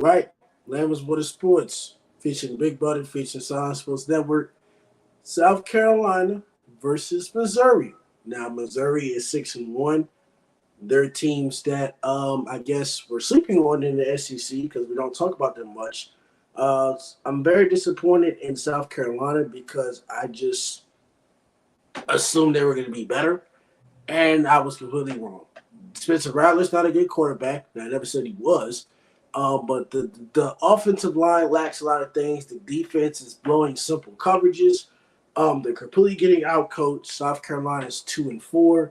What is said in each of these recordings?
Right. Lambers Water Sports, featuring Big Brother, featuring Silent Sports Network. South Carolina versus Missouri. Now Missouri is 6-1. They're teams that I guess we're sleeping on in the SEC because we don't talk about them much. I'm very disappointed in South Carolina because I just assumed they were going to be better, and I was completely wrong. Spencer Rattler's not a good quarterback. I never said he was. But the offensive line lacks a lot of things. The defense is blowing simple coverages. They're completely getting outcoached. South Carolina's 2-4.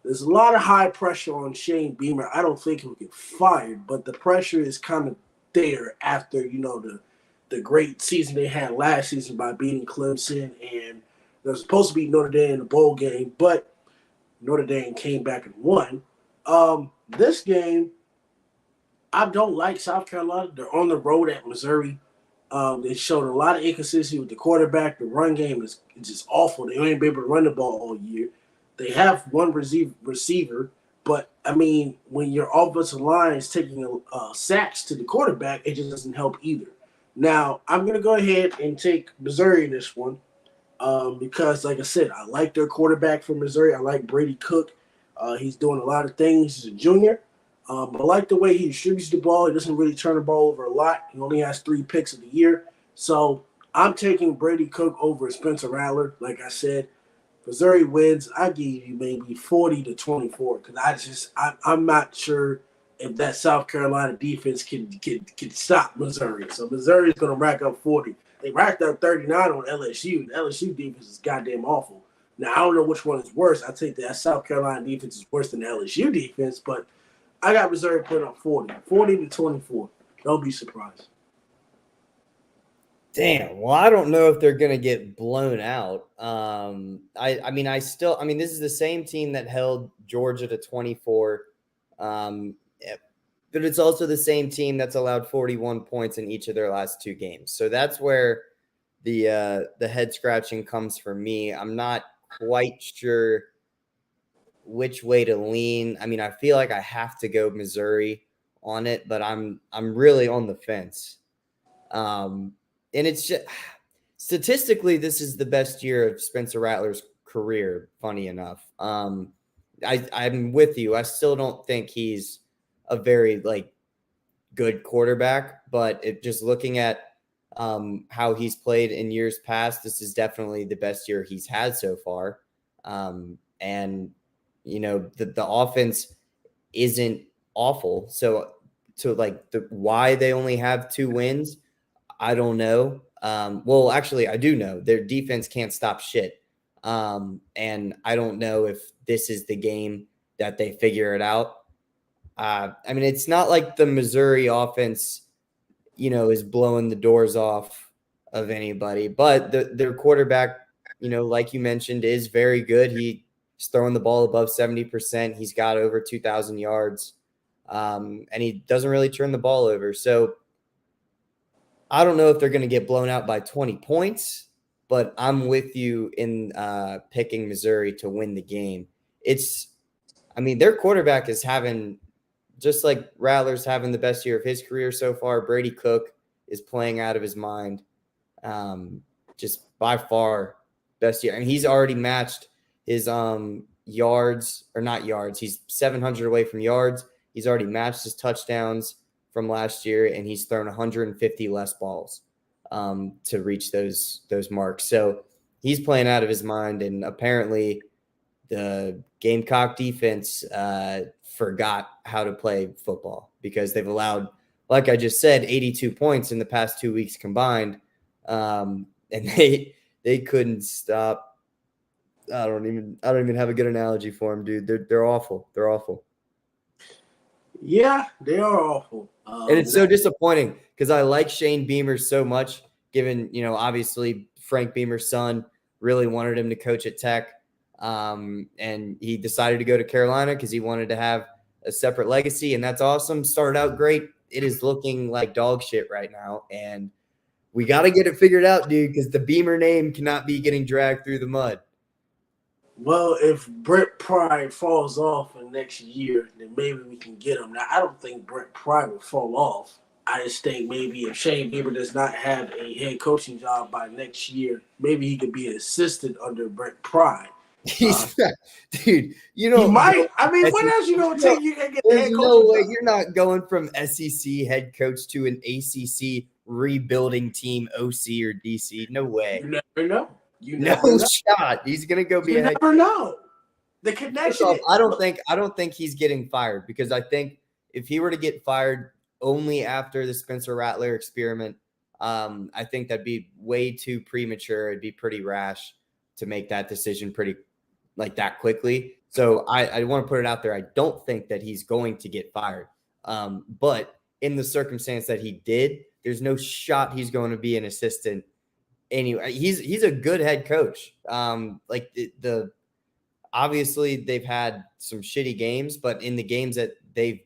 There's a lot of high pressure on Shane Beamer. I don't think he'll get fired, but the pressure is kind of there after the great season they had last season by beating Clemson, and they're supposed to beat Notre Dame in the bowl game, but Notre Dame came back and won. This game, I don't like South Carolina. They're on the road at Missouri. They showed a lot of inconsistency with the quarterback. The run game is just awful. They ain't been able to run the ball all year. They have one receiver, but I mean, when your offensive line is taking sacks to the quarterback, it just doesn't help either. Now, I'm going to go ahead and take Missouri in this one because, like I said, I like their quarterback from Missouri. I like Brady Cook. He's doing a lot of things. He's a junior. I like the way he distributes the ball. He doesn't really turn the ball over a lot. He only has 3 picks of the year. So I'm taking Brady Cook over Spencer Rattler. Like I said, Missouri wins. I give you maybe 40-24 because I'm not sure if that South Carolina defense can stop Missouri. So Missouri is going to rack up 40. They racked up 39 on LSU. The LSU defense is goddamn awful. Now I don't know which one is worse. I think that South Carolina defense is worse than the LSU defense, but I got Missouri putting up 40-24. Don't be surprised. Damn. Well, I don't know if they're going to get blown out. I mean, this is the same team that held Georgia to 24. But it's also the same team that's allowed 41 points in each of their last 2 games. So that's where the head scratching comes for me. I'm not quite sure which way to lean. I mean, I feel like I have to go Missouri on it, but I'm really on the fence. And it's just statistically, this is the best year of Spencer Rattler's career. Funny enough, I'm with you. I still don't think he's a very good quarterback, but just looking at how he's played in years past, this is definitely the best year he's had so far. And the offense isn't awful. So why they only have 2 wins, I don't know. Well, actually, I do know. Their defense can't stop shit. And I don't know if this is the game that they figure it out. I mean, it's not like the Missouri offense, is blowing the doors off of anybody, but their quarterback, like you mentioned, is very good. He's throwing the ball above 70%. He's got over 2,000 yards, and he doesn't really turn the ball over. So I don't know if they're going to get blown out by 20 points, but I'm with you in picking Missouri to win the game. Their quarterback is having, just like Rattler's having the best year of his career so far, Brady Cook is playing out of his mind. Just by far best year. And he's already matched his yards, or not yards. He's 700 away from yards. He's already matched his touchdowns from last year, and he's thrown 150 less balls to reach those marks. So he's playing out of his mind, and apparently the Gamecock defense forgot how to play football because they've allowed, like I just said, 82 points in the past 2 weeks combined, and they couldn't stop. I don't even have a good analogy for them, dude. They're awful. They're awful. Yeah, they are awful. And it's so disappointing because I like Shane Beamer so much, given, obviously Frank Beamer's son really wanted him to coach at Tech. And he decided to go to Carolina because he wanted to have a separate legacy, and that's awesome. Started out great. It is looking like dog shit right now, and we got to get it figured out, dude, because the Beamer name cannot be getting dragged through the mud. Well, if Brent Pry falls off in the next year, then maybe we can get him. Now, I don't think Brent Pry will fall off. I just think maybe if Shane Beamer does not have a head coaching job by next year, maybe he could be an assistant under Brent Pry. He's dude. You He don't go might. I mean, what else you SEC. gonna take? You can get the There's head no coaching way job. you're not going from SEC head coach to an ACC rebuilding team OC or DC. No way. You never know. You No never know. shot. He's gonna go be You a head. never know. The First connection. off, I don't think he's getting fired, because I think if he were to get fired only after the Spencer Rattler experiment, I think that'd be way too premature. It'd be pretty rash to make that decision pretty like that quickly. So I want to put it out there. I don't think that he's going to get fired. But in the circumstance that he did, there's no shot he's going to be an assistant anyway. He's a good head coach. Like the obviously they've had some shitty games, but in the games that they've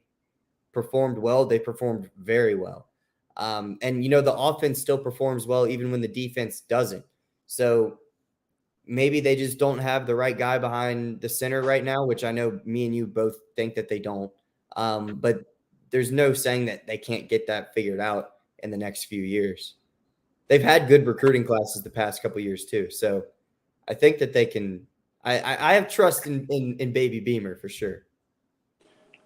performed well, they performed very well. And the offense still performs well even when the defense doesn't. So maybe they just don't have the right guy behind the center right now, which I know me and you both think that they don't. But there's no saying that they can't get that figured out in the next few years. They've had good recruiting classes the past couple of years too. So I think that they can. I have trust in Baby Beamer for sure.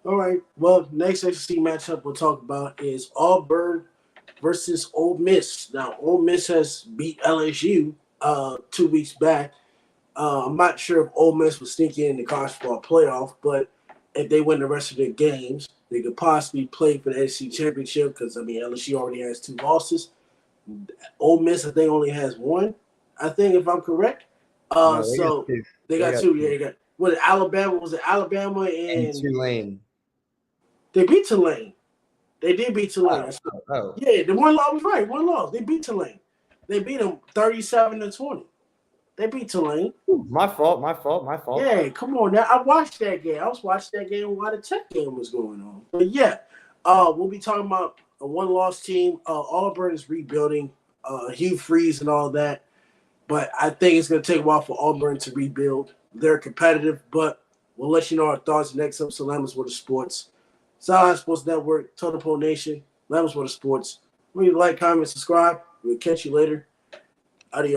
All right. Well, next SEC matchup we'll talk about is Auburn versus Ole Miss. Now, Ole Miss has beat LSU 2 weeks back. I'm not sure if Ole Miss will sneak in the college football playoff, but if they win the rest of their games, they could possibly play for the SEC championship because, LSU already has 2 losses. Ole Miss, I think, only has 1, I think, if I'm correct. No, So they got 2. Yeah, they got – what, Alabama? Was it Alabama and Tulane? They beat Tulane. They did beat Tulane. Oh. Yeah, the one loss was right. 1 loss. They beat Tulane. They beat them 37-20. They beat Tulane. My fault. Yeah, come on now. I watched that game. I was watching that game while the Tech game was going on. But yeah, we'll be talking about a 1-loss team. Auburn is rebuilding. Hugh Freeze and all that. But I think it's going to take a while for Auburn to rebuild. They're competitive, but we'll let you know our thoughts next episode. Lemons with the Sports. Sideline Sports Network, Total Pole Nation, Lemons with the Sports. Please like, comment, subscribe. We'll catch you later. Adios.